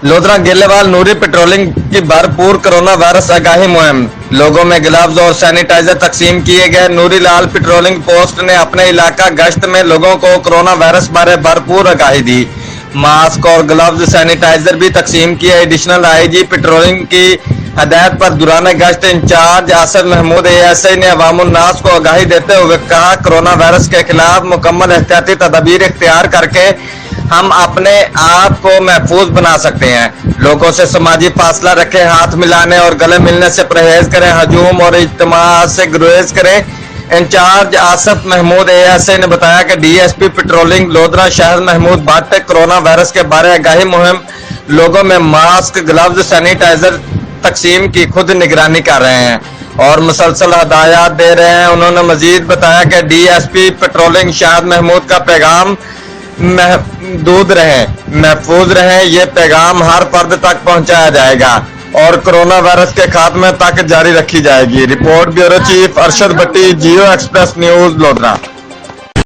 लोधरा गेलेवाल नूरी patrolling की भरपूर corona virus आगाही मुहिम, लोगों में ग्लव्स और सैनिटाइजर तकसीम किए गए। नूरी लाल पेट्रोलिंग पोस्ट ने अपने इलाका गश्त में लोगों को कोरोना वायरस बारे भरपूर आगाही दी। मास्क और ग्लव्स सैनिटाइजर भी तकसीम किए। एडिशनल आईजी पेट्रोलिंग की हदायत पर दौरान गश्त इंचार्ज आसिफ महमूद एएसआई ने अवामुन्नास को आगाही देते हुए कहा, कोरोना वायरस के खिलाफ मुकम्मल एहतियाती तदबीर इख्तियार करके हम अपने आप को महफूज बना सकते हैं। लोगों से समाजी फासला रखें, हाथ मिलाने और गले मिलने से परहेज करें, हजूम और इज्तिमात से गुरेज करें। इंचार्ज आसिफ महमूद एएसआई ने बताया कि डीएसपी पेट्रोलिंग लोधरा शहर महमूद भट्ट कोरोना वायरस के बारे आगाही मुहिम, लोगों में मास्क, ग्लव्स, सैनिटाइजर तकसीम की खुद निगरानी कर रहे हैं और मुसलसल हदायत दे रहे हैं। उन्होंने मजीद बताया कि डीएसपी पेट्रोलिंग शहर महमूद का पैगाम महदूद रहे, महफूज रहे, ये पैगाम हर फर्द तक पहुंचाया जाएगा और कोरोना वायरस के खात्मे तक जारी रखी जाएगी। रिपोर्ट ब्यूरो चीफ अरशद भट्टी, जियो एक्सप्रेस न्यूज, लोधरा।